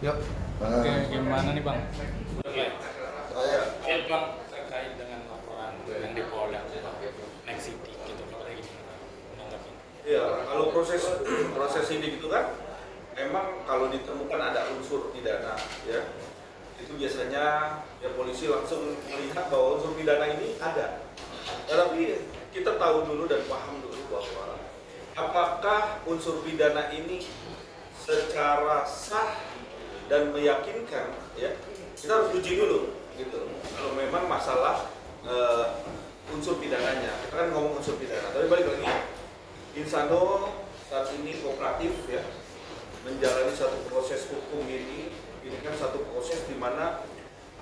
Yuk. Oke, gimana nih Bang? Oke. Ya Bang, terkait dengan laporan yang di Polda Next City gitu, gimana menanggapi? Iya, kalau proses ini gitu kan, memang kalau ditemukan ada unsur pidana, ya itu biasanya ya polisi langsung melihat bahwa unsur pidana ini ada. Tetapi kita tahu dulu dan paham dulu bahwa apakah unsur pidana ini secara sah dan meyakinkan, ya kita harus uji dulu, gitu. Kalau memang masalah unsur pidananya, kita kan ngomong unsur pidana, tapi balik lagi. Insano saat ini kooperatif ya menjalani satu proses hukum ini kan satu proses di mana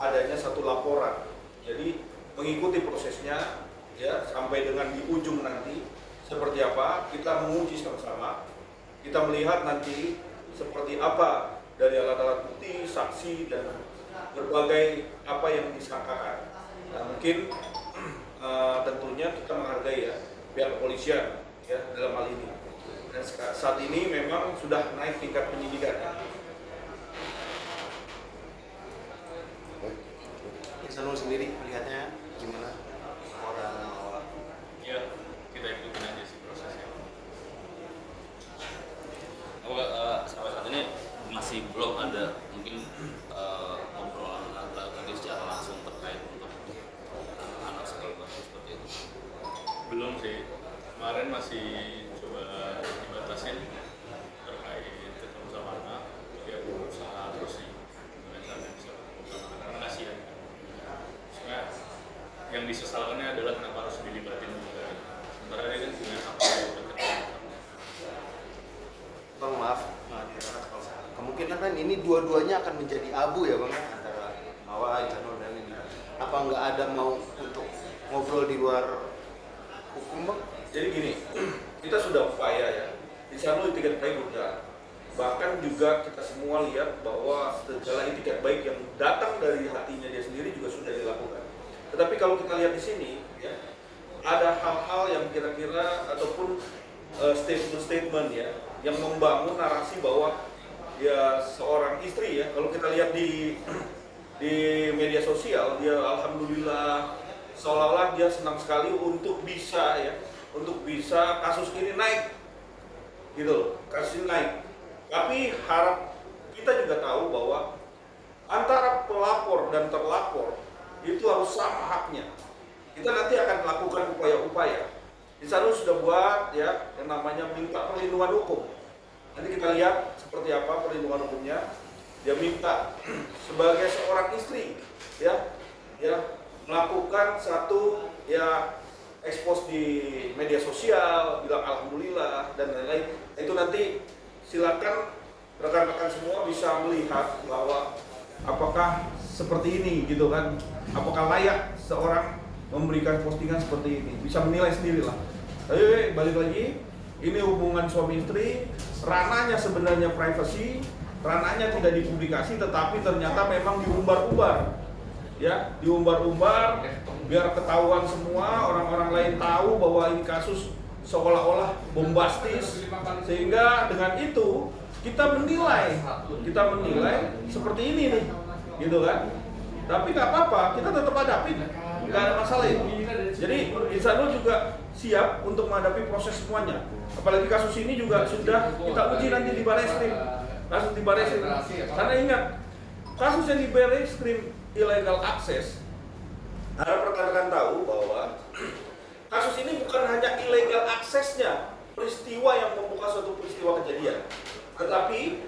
adanya satu laporan. Jadi mengikuti prosesnya ya sampai dengan di ujung nanti seperti apa kita menguji sama-sama. Kita melihat nanti seperti apa dari alat-alat bukti, saksi dan berbagai apa yang disangkakan. Nah, mungkin tentunya kita menghargai ya pihak kepolisian ya dalam hal ini. Dan saat ini memang sudah naik tingkat penyidikan. Insano sendiri melihatnya gimana? Orang Ya, kita ikutin aja sih prosesnya. Sampai saat ini masih belum ada mungkin obrolan atau tadi secara langsung terkait untuk anak sekolah seperti itu. Belum sih. Kemarin masih coba dibatasin terkait ketemu sama anak, dia berusaha terus sih mengenai bisa ketemu sama anak karena kasihan. Soalnya yang disesalkannya adalah kenapa harus dilibatin juga. Sementara dia kan punya hak untuk ketemu. Bang, maaf, kemungkinan kan ini dua-duanya akan menjadi abu ya Bang, antara Mawa, Insano dan ini. Apa nggak ada mau untuk ngobrol di luar hukum Bang? Jadi gini, kita sudah upaya ya. Insano itikat baik udah. Bahkan juga kita semua lihat bahwa segala itikat baik yang datang dari hatinya dia sendiri juga sudah dilakukan. Tetapi kalau kita lihat di sini, ya, ada hal-hal yang kira-kira ataupun statement-statement ya, yang membangun narasi bahwa ya seorang istri ya, kalau kita lihat di media sosial, dia alhamdulillah seolah-olah dia senang sekali untuk bisa kasus ini naik, gitu loh, kasus ini naik. Tapi harap kita juga tahu bahwa antara pelapor dan terlapor itu harus sama haknya. Kita nanti akan melakukan upaya-upaya. Insano sudah buat ya yang namanya minta perlindungan hukum. Nanti kita lihat seperti apa perlindungan hukumnya. Dia minta sebagai seorang istri ya melakukan satu ya expose di media sosial, bilang alhamdulillah dan lain-lain. Itu nanti silakan rekan-rekan semua bisa melihat bahwa apakah seperti ini gitu kan, apakah layak seorang memberikan postingan seperti ini, bisa menilai sendirilah. Tapi balik lagi, ini hubungan suami istri, ranahnya sebenarnya privasi, ranahnya tidak dipublikasi, tetapi ternyata memang diumbar-umbar, ya, diumbar-umbar, biar ketahuan semua, orang-orang lain tahu bahwa ini kasus seolah-olah bombastis, sehingga dengan itu kita menilai seperti ini nih, gitu kan? Tapi nggak apa-apa, kita tetap hadapin, nggak ada masalah itu. Jadi Insano juga siap untuk menghadapi proses semuanya. Apalagi kasus ini juga sudah kita uji nanti di Barreskrim, kasus di Barreskrim. Karena ingat, kasus yang di Barreskrim illegal access, harap rekan-rekan tahu bahwa kasus ini bukan hanya illegal aksesnya, peristiwa yang membuka suatu peristiwa kejadian, tetapi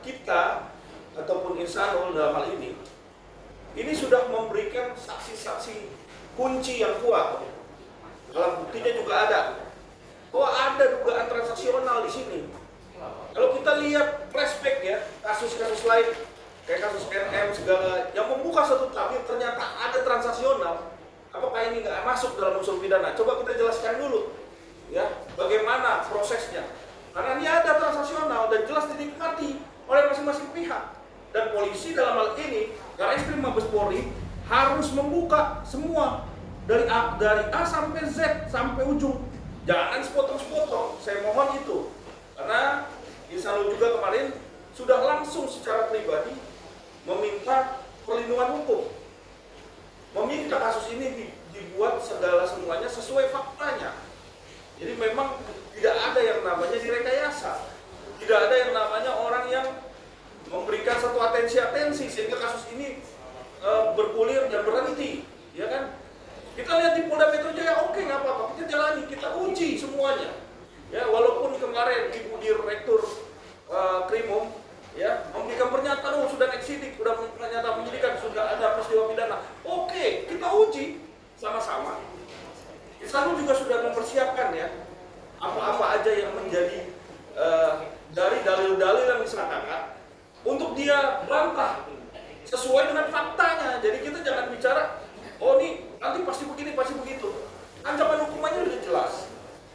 kita ataupun Insano dalam hal ini sudah memberikan saksi-saksi kunci yang kuat. Alat buktinya juga ada bahwa ada dugaan transaksional di sini. Kalau kita lihat flashback ya kasus-kasus lain kayak kasus NM segala yang membuka satu tabir ternyata ada transaksional. Apakah ini nggak masuk dalam unsur pidana? Coba kita jelaskan dulu, ya, bagaimana prosesnya. Karena ini ada transaksional dan jelas dinikmati oleh masing-masing pihak. Dan polisi dalam hal ini, Barreskrim Mabes Polri harus membuka semua dari A sampai Z sampai ujung. Jangan sepotong-sepotong. Saya mohon itu. Karena Insano juga kemarin sudah langsung secara pribadi meminta perlindungan hukum, meminta kasus ini dibuat segala semuanya sesuai faktanya. Jadi memang tidak ada yang namanya direkayasa, tidak ada yang namanya orang yang memberikan satu atensi sehingga kasus ini bergulir dan berhenti, ya kan? Kita lihat di Polda Metro Jaya, oke nggak apa-apa, kita jalani, kita uji semuanya. Ya, walaupun kemarin Ibu Direktur Krimum ya memberikan pernyataan, sudah eksidik, sudah menyatakan penyidikan, sudah ada peristiwa pidana. Oke, kita uji sama-sama. Istanbul juga sudah mempersiapkan ya apa-apa aja yang menjadi dari dalil-dalil yang diserahkan untuk dia bantah sesuai dengan faktanya. Jadi kita jangan bicara, oh ini nanti pasti begini, pasti begitu. Ancaman hukumannya sudah jelas.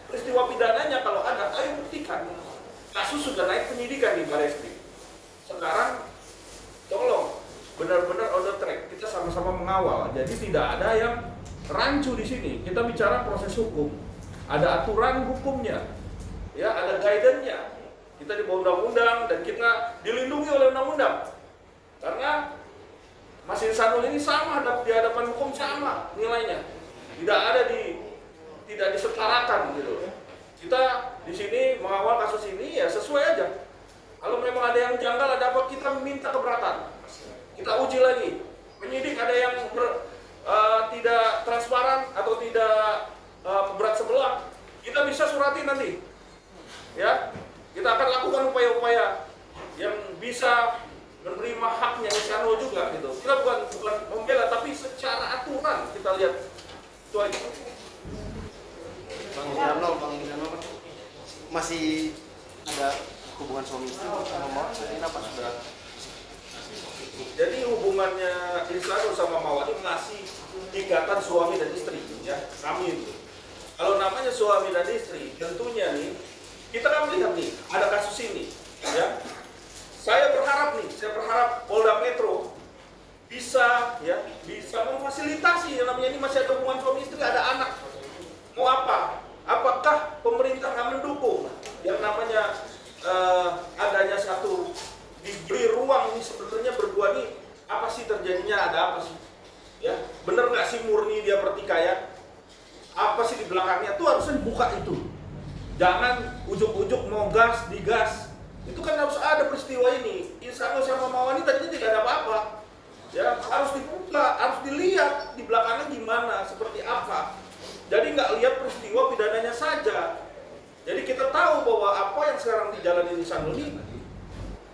Peristiwa pidananya kalau ada, ayo buktikan. Kasus sudah naik penyidikan di Barreskrim. Sekarang tolong benar-benar on the track. Kita sama-sama mengawal. Jadi tidak ada yang rancu di sini. Kita bicara proses hukum. Ada aturan hukumnya. Ya, ada guidance-nya. Kita di bawah undang-undang dan kita dilindungi oleh undang-undang. Karena Mas Insanul ini sama di hadapan hukum, sama nilainya. Tidak disetarakan gitu. Kita di sini mengawal kasus ini ya sesuai aja. Kalau memang ada yang janggal, ada apa, kita minta keberatan. Kita uji lagi. Penyidik ada yang tidak transparan atau tidak berat sebelah, kita bisa surati nanti. Ya, kita akan lakukan upaya-upaya yang bisa menerima haknya Insanul juga gitu. Kita bukan membela, tapi secara aturan kita lihat itu aja. Bang Inano masih ada hubungan suami istri sama Mawar? Ini apa sudah? Jadi hubungannya Insanul sama Mawar ini masih ikatan suami dan istri ya, kami itu. Kalau namanya suami dan istri, tentunya nih kita kan melihat nih ada kasus ini ya. Saya berharap Polda Metro bisa memfasilitasi yang namanya ini masih ada hubungan suami istri, ada anak. Mau apa? Apakah pemerintah nggak mendukung yang namanya adanya satu diberi ruang ini sebenarnya berdua nih apa sih terjadinya, ada apa sih? Ya, bener nggak sih murni dia pertikaian? Apa sih di belakangnya? Tuh harusnya dibuka itu. Jangan ujuk-ujuk mau digas. Itu kan harus ada peristiwa ini. Insanul sama Mawar ini tadinya tidak ada apa-apa. Ya, harus dibuka, harus dilihat di belakangnya gimana, seperti apa. Jadi nggak lihat peristiwa pidananya saja. Jadi kita tahu bahwa apa yang sekarang dijalani Insanul ini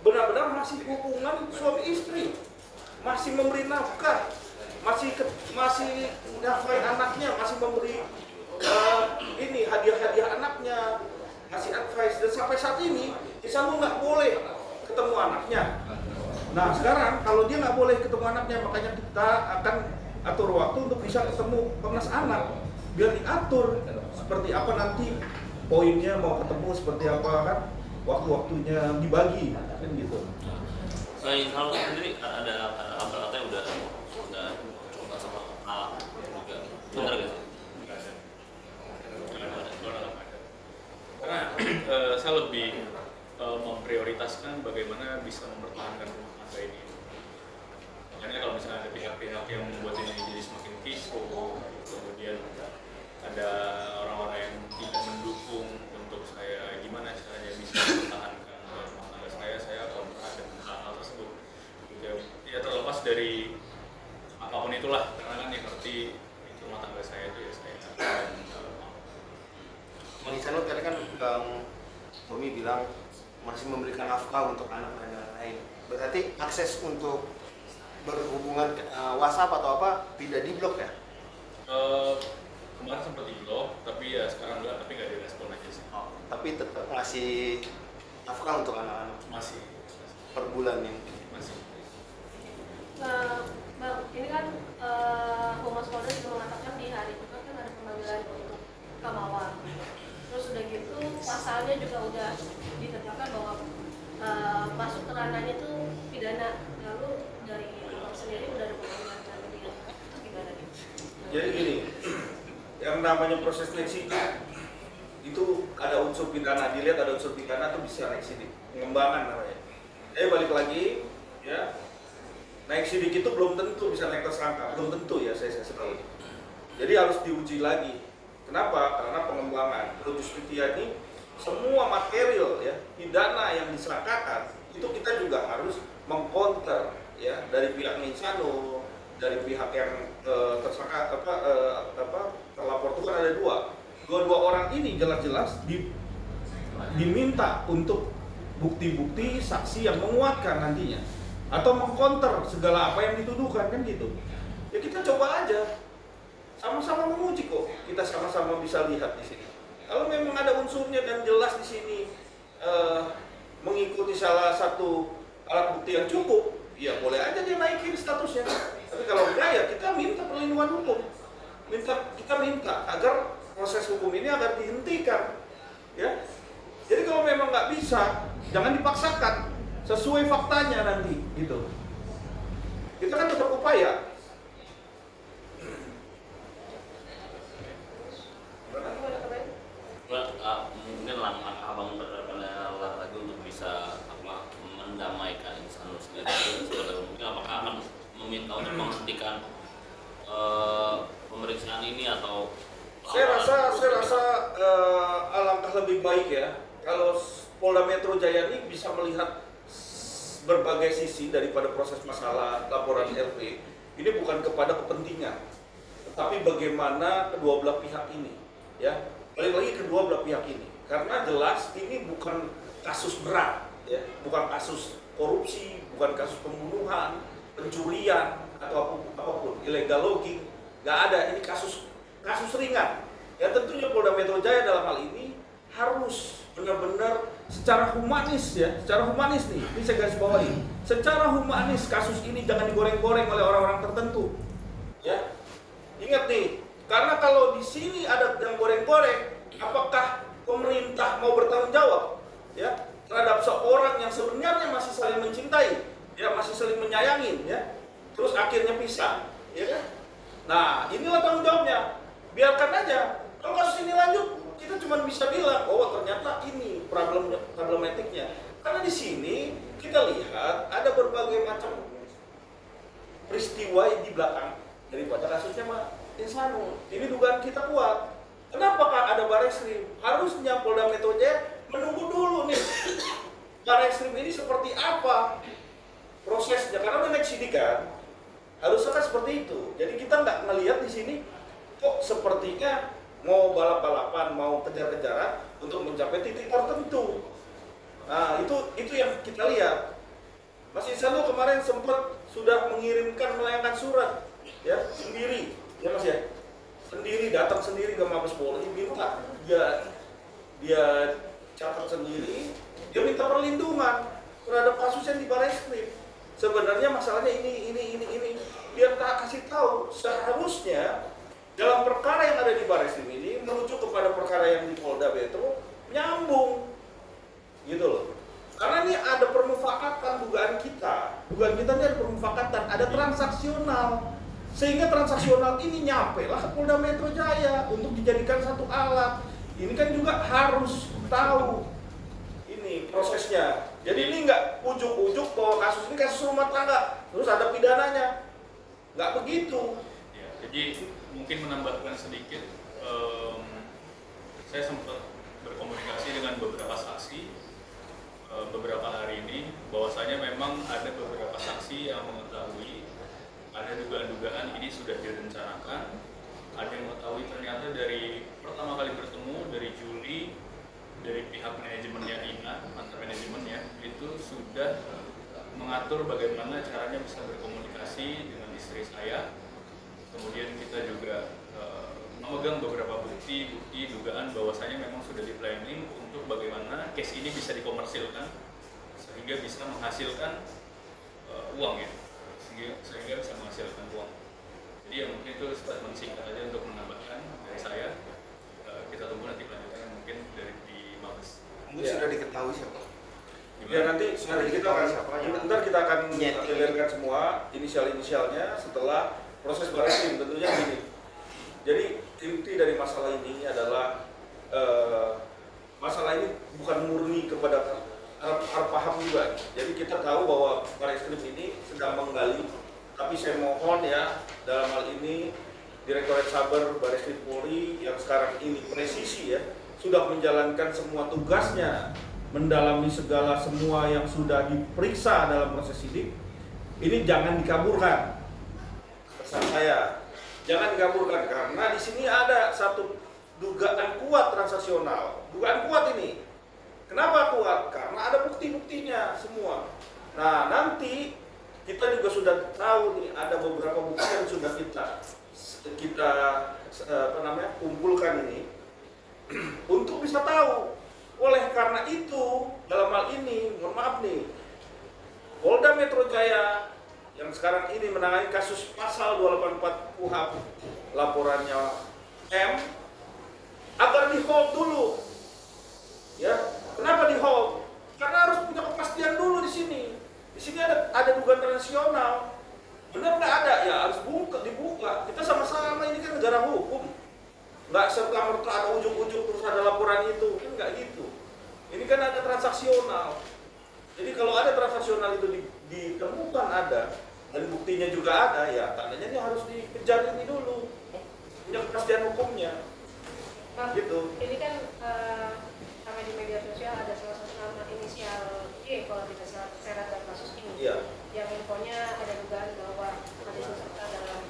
benar-benar masih hubungan suami istri, masih memberi nafkah, masih nafkahi anaknya, masih memberi ini hadiah-hadiah anaknya, ngasih advice, dan sampai saat ini Insanul nggak boleh ketemu anaknya. Nah sekarang kalau dia nggak boleh ketemu anaknya, makanya kita akan atur waktu untuk bisa ketemu Komnas Anak, biar diatur seperti apa nanti poinnya, mau ketemu seperti apa kan, waktu-waktunya dibagi kan gitu. Nah, Insanul sendiri ada kabar katanya udah coba sama anak juga, benar gak sih? Karena saya lebih memprioritaskan bagaimana bisa mempertahankan rumah tangga ini. Makanya kalau misalnya ada pihak-pihak yang membuat ini jadi semakin kisruh, kemudian ada orang-orang yang tidak mendukung untuk saya gimana caranya bisa mempertahankan rumah tangga saya akan ada hal tersebut. Ya terlepas dari apapun itulah, karena kan yang ngerti itu rumah tangga saya itu ya saya. Bang Insanul tadi kan Bang Tommy bilang masih memberikan nafkah untuk anak dan lain-lain. Berarti akses untuk berhubungan WhatsApp atau apa tidak diblok ya? Kemarin sempat diblok, tapi ya sekarang enggak, tapi nggak direspon aja sih. Oh, tapi tetap ngasih nafkah untuk anak-anak Masih per bulan ya? masih. Bang, ini kan Humas Polda juga mengatakan di hari itu kan ada pemanggilan untuk Mawar. Terus udah gitu pasalnya juga udah ditetapkan bahwa masuk ke ranahnya itu pidana. Lalu dari Bang sendiri udah ada pemanggilan dia gimana nih? Jadi gini, yang namanya proses seleksi itu ada unsur pidana, dilihat ada unsur pidana itu bisa seleksi, pengembangan namanya. Balik lagi ya, naik sidik itu belum tentu bisa naik tersangka, belum tentu ya saya tahu. Jadi harus diuji lagi. Kenapa? Karena pengembangan Pro Justitia ini semua material ya pidana yang disangkakan itu kita juga harus mengcounter ya dari pihak Ninsano, dari pihak yang tersangka terlapor itu kan ada dua orang ini jelas-jelas diminta untuk bukti-bukti saksi yang menguatkan nantinya atau mengcounter segala apa yang dituduhkan kan gitu. Ya kita coba aja, sama-sama menguji kok, kita sama-sama bisa lihat di sini. Kalau memang ada unsurnya dan jelas di sini mengikuti salah satu alat bukti yang cukup, ya boleh aja dia naikin statusnya. Tapi kalau enggak ya kita minta perlindungan hukum, kita minta agar proses hukum ini agar dihentikan, ya. Jadi kalau memang nggak bisa, jangan dipaksakan, sesuai faktanya nanti, gitu. Kita kan tetap upaya. Mungkin langkah abang berkenalan lagi untuk bisa mendamaikan Insano sendiri. Mungkin apakah akan meminta untuk menghentikan pemeriksaan ini atau? Saya rasa alangkah lebih baik ya kalau Polda Metro Jaya ini bisa melihat berbagai sisi daripada proses masalah laporan LP. Ini bukan kepada kepentingan, tetapi bagaimana kedua belah pihak ini, ya. Balik lagi kedua belah pihak ini, karena jelas ini bukan kasus berat, ya, bukan kasus korupsi, bukan kasus pembunuhan, pencurian atau apapun, illegal logging, nggak ada. Ini kasus ringan. Ya tentunya Polda Metro Jaya dalam hal ini harus benar-benar secara humanis ya, secara humanis nih, ini saya garis bawahi, secara humanis kasus ini jangan digoreng-goreng oleh orang-orang tertentu, ya. Ingat nih. Karena kalau di sini ada yang goreng-goreng, apakah pemerintah mau bertanggung jawab ya terhadap seorang yang sebenarnya masih saling mencintai, ya masih saling menyayangin ya, terus akhirnya pisah, ya kan? Nah, inilah tanggung jawabnya. Biarkan aja. Kalau kasus ini lanjut, kita cuma bisa bilang, oh ternyata ini problematiknya. Karena di sini kita lihat ada berbagai macam peristiwa di belakang daripada kasusnya Pak Insano. Ini dugaan kita kuat. Kenapa Kak ada Barreskrim? Harusnya Polda Metro Jaya menunggu dulu nih Barreskrim ini seperti apa prosesnya, karena udah naik sidikan. Harusnya kan seperti itu. Jadi kita nggak melihat di sini kok sepertinya mau balap-balapan, mau kejar-kejaran untuk mencapai titik tertentu. Nah itu yang kita lihat. Mas Insano kemarin sempat sudah mengirimkan melayangkan surat ya sendiri. Ya Mas ya, sendiri datang sendiri ke Mabes Polri, minta dia catat sendiri, dia minta perlindungan terhadap kasus yang di Barreskrim. Sebenarnya masalahnya ini, biar tak kasih tahu seharusnya dalam perkara yang ada di Barreskrim ini merujuk kepada perkara yang di Polda Metro nyambung, gitu loh. Karena ini ada permufakatan dugaan kita ini ada permufakatan, ada transaksional. Sehingga transaksional ini nyampe lah ke Polda Metro Jaya untuk dijadikan satu alat. Ini kan juga harus tahu ini prosesnya. Jadi ini nggak ujuk-ujuk bahwa kasus ini kasus rumah tangga, terus ada pidananya. Nggak begitu. Ya, jadi mungkin menambahkan sedikit, saya sempat berkomunikasi dengan beberapa saksi beberapa hari ini, bahwasanya memang ada beberapa saksi yang mengetahui ada dugaan-dugaan ini sudah direncanakan. Ada yang mengetahui ternyata dari pertama kali bertemu dari Juli, dari pihak manajemennya INA, mantan manajemennya itu sudah mengatur bagaimana caranya bisa berkomunikasi dengan istri saya. Kemudian kita juga memegang beberapa bukti dugaan bahwasanya memang sudah di planning untuk bagaimana case ini bisa dikomersilkan sehingga bisa menghasilkan uang ya. Sehingga bisa menghasilkan uang. Jadi ya mungkin itu statement singkat aja untuk menambahkan dari saya. Kita tunggu nanti kelanjutannya mungkin dari di Mabes. Mungkin sudah diketahui siapa? Ya nanti kita akan ntar kita akan Nyeting. hilirkan semua inisialnya setelah proses Barreskrim tentunya gini. Jadi inti dari masalah ini adalah masalah ini bukan murni kepada harus paham juga. Jadi kita tahu bahwa Barreskrim ini sedang menggali, tapi saya mohon ya, dalam hal ini Direktorat Saber Barreskrim Polri yang sekarang ini presisi ya, sudah menjalankan semua tugasnya, mendalami segala semua yang sudah diperiksa dalam proses sidik. Ini jangan dikaburkan. Pesan saya, jangan dikaburkan karena di sini ada satu dugaan kuat transaksional. Dugaan kuat ini. Kenapa kuat? Karena ada bukti-buktinya semua. Nah, nanti kita juga sudah tahu nih ada beberapa bukti yang sudah kita kumpulkan ini untuk bisa tahu. Oleh karena itu, dalam hal ini, mohon maaf nih, Polda Metro Jaya yang sekarang ini menangani kasus pasal 284 KUHP, laporannya M, agar di hold dulu. Ya, kenapa di hold? Karena harus punya kepastian dulu di sini. Di sini ada dugaan transaksional. Benar nggak ada? Ya harus dibuka. Kita sama-sama ini kan negara hukum. Nggak serta-merta ada ujung-ujung terus ada laporan itu. Kan nggak gitu. Ini kan ada transaksional. Jadi kalau ada transaksional itu ditemukan ada dan buktinya juga ada, ya tandanya ini harus dikejar ini dulu. Punya kepastian hukumnya. Bang, Gitu. ini kan sampai di media sosial ada salah satu nama inisial Y kalau tidak salah terseret dalam kasus ini. Iya. Yang infonya ada dugaan bahwa ada ikut serta dalam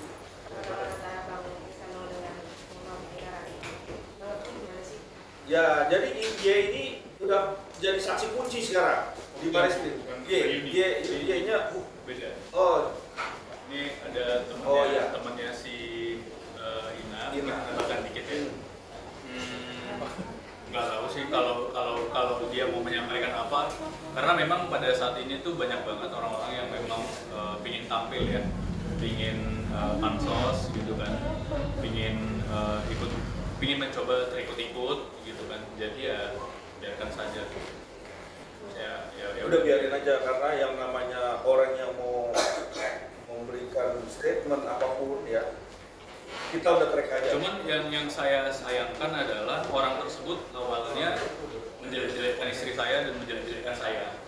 antara Bang Ihsanul dengan Muhammad Negara. Menurut gimana sih? Ya, jadi Y ini udah jadi saksi kunci sekarang di Barreskrim. Y-nya Beda. oh, Ini ada temannya, Oh, iya. temannya si Ina. Ina. Tambahkan dikit ya. Nggak tahu sih kalau dia mau menyampaikan apa, karena memang pada saat ini tuh banyak banget orang-orang yang memang pingin tampil ya, pingin pansos gitu kan, pingin mencoba terikut-ikut gitu kan. Jadi ya biarkan saja. Ya udah biarin aja karena yang namanya orang yang mau memberikan statement apapun ya kita udah track aja. Cuman yang saya sayangkan adalah orang tersebut awalnya menjelek-jelekkan istri saya dan menjelek-jelekkan saya.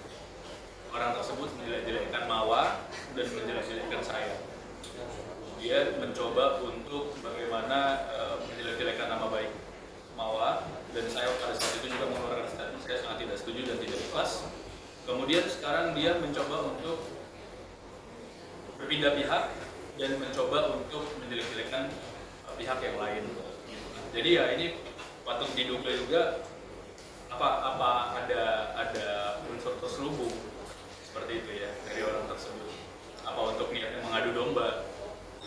Orang tersebut menjelek-jelekkan Mawa dan menjelek-jelekkan saya. Dia mencoba untuk bagaimana menjelek-jelekkan nama baik Mawa, dan saya pada saat itu juga mengeluarkan statement saya sangat tidak setuju dan tidak ikhlas. Kemudian sekarang dia mencoba untuk berpindah pihak dan mencoba untuk menjelek-jelekkan pihak yang lain. Jadi ya ini patut diduga juga apa ada unsur terselubung seperti itu ya dari orang tersebut. Apa untuk niatnya mengadu domba,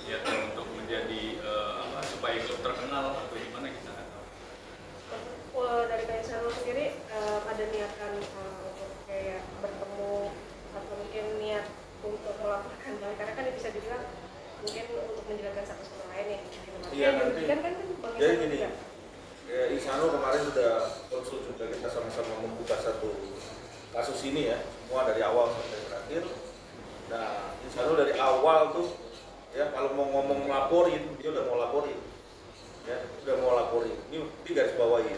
niatnya untuk menjadi supaya klub terkenal atau gimana kita nggak tahu. Dari Kak Ihsanul sendiri ada niatan untuk kayak bertemu atau mungkin niat untuk melaporkan Bang, karena kan bisa dibilang mungkin untuk menjelaskan satu sama lain ya. Iya, nanti. Kan Bang Jadi Ihsanul gini, juga. Ihsanul kemarin sudah konsul juga, kita sama-sama membuka satu kasus ini ya, semua dari awal sampai terakhir. Nah, Ihsanul dari awal tuh ya kalau mau ngomong laporin, dia udah mau laporin. Ya, udah mau laporin. Ini garis bawahi.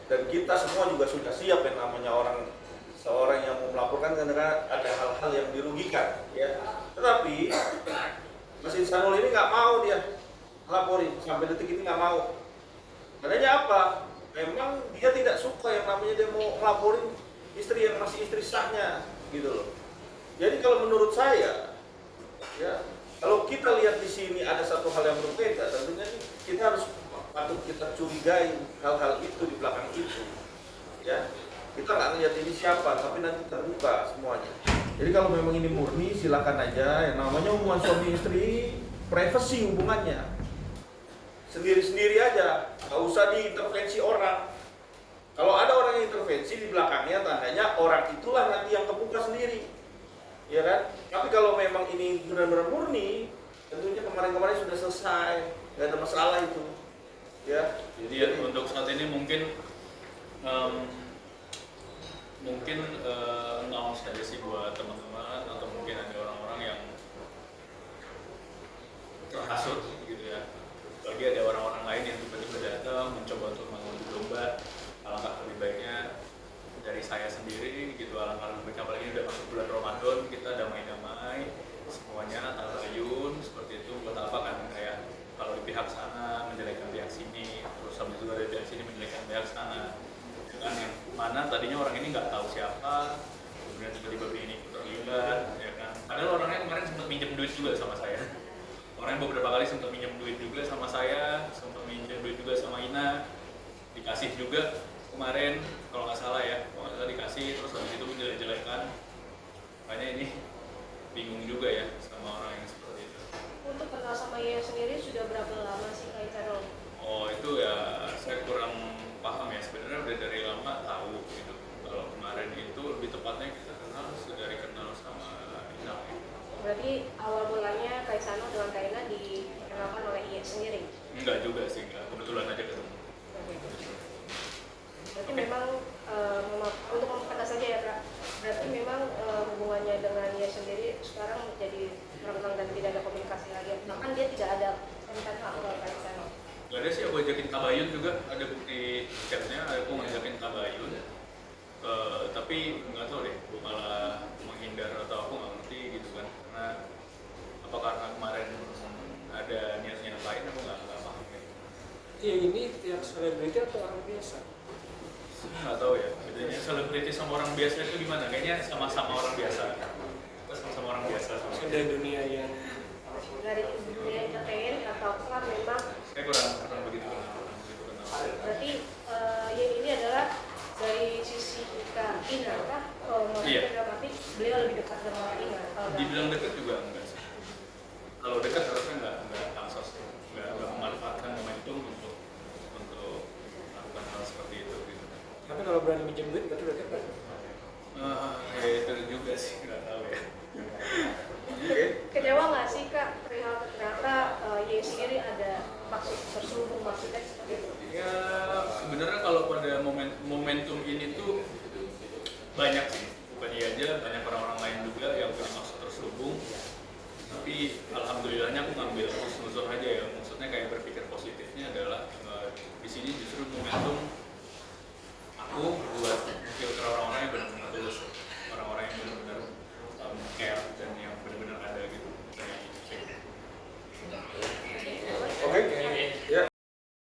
Dan kita semua juga sudah siap yang namanya seorang yang mau melaporkan karena ada hal-hal yang dirugikan ya. Tetapi Mas Ihsanul ini nggak mau dia laporin, sampai detik ini nggak mau. Adanya apa? Memang dia tidak suka yang namanya dia mau ngelaporin istri yang masih istri sahnya gitu loh. Jadi kalau menurut saya ya, kalau kita lihat di sini ada satu hal yang berbeda, tentunya kita harus patut kita curigai hal-hal itu di belakang itu ya. Kita nggak ngeliat ini siapa, tapi nanti terbuka semuanya. Jadi kalau memang ini murni, silakan aja. Yang namanya hubungan suami istri, privasi hubungannya, sendiri-sendiri aja, nggak usah diintervensi orang. Kalau ada orang yang intervensi di belakangnya, tandanya orang itulah nanti yang kebuka sendiri, ya kan? Tapi kalau memang ini benar-benar murni, tentunya kemarin-kemarin sudah selesai, nggak ada masalah itu, ya. Jadi ya, untuk saat ini mungkin announce saja sih buat teman-teman, atau mungkin ada orang-orang yang terhasut gitu ya. Bagi ada orang-orang lain yang tiba-tiba datang mencoba untuk mengadu domba, alangkah lebih baiknya dari saya sendiri mana tadinya orang ini nggak tahu siapa, kemudian tiba-tiba ini terlibat, ya kan. Padahal orangnya kemarin sempat minjem duit juga sama saya. Orangnya beberapa kali sempat minjem duit juga sama saya, sempat minjem duit juga sama Ina, dikasih juga kemarin kalau nggak salah ya, kalau nggak salah dikasih, terus habis itu jelek-jelekan. Makanya ini bingung juga ya sama orang yang seperti itu. Untuk kenal sama Yaya sendiri sudah berapa lama sih Kak Icanul? Oh itu ya saya kurang paham ya, sebenarnya udah dari lama tahu gitu. Kalau kemarin itu lebih tepatnya kita dari kenal sama Ina. Berarti awal mulanya Kak Icanul dengan Kak Ina dikenalkan oleh Yaya sendiri? Enggak juga sih, enggak. Kebetulan aja ketemu. Berarti memang untuk mempertegas saja ya Kak, berarti memang hubungannya dengan Yaya sendiri sekarang menjadi renggang dan tidak ada komunikasi lagi, bahkan dia tidak ada konten aku ke Kak Icanul. Gak ada sih, aku ajakin tabayun juga, ada bukti chatnya, aku ngajakin tabayun. Tapi nggak tahu deh, gue malah menghindar atau aku nggak ngerti gitu kan, karena apa karena kemarin ada niat-niat lain, aku nggak paham ya. Iya, ini yang selebriti atau orang biasa? Nggak tahu ya, bedanya selebriti sama orang biasa itu gimana? Kayaknya sama-sama orang biasa. Kita sama-sama orang biasa. Dari dunia yang Dari dunia entertain atau kan memang Saya kurang begitu kenal. berarti yang ini adalah dari sisi Kak Ina kah? Maksudnya Iya. dalam arti beliau lebih dekat dengan Kak Ina. Kalau dalam- Dibilang dekat juga enggak sih. Kalau dekat harusnya nggak pansos, nggak memanfaatkan momentum untuk melakukan hal seperti itu. Gitu. tapi kalau berani minjem duit berarti udah dekat. Ya itu juga sih, nggak tahu ya. Oke. Kecewa nggak sih Kak perihal ternyata Ye sendiri ada maksud terselubung maksudnya seperti itu? Ya sebenarnya kalau pada momentum ini tuh banyak sih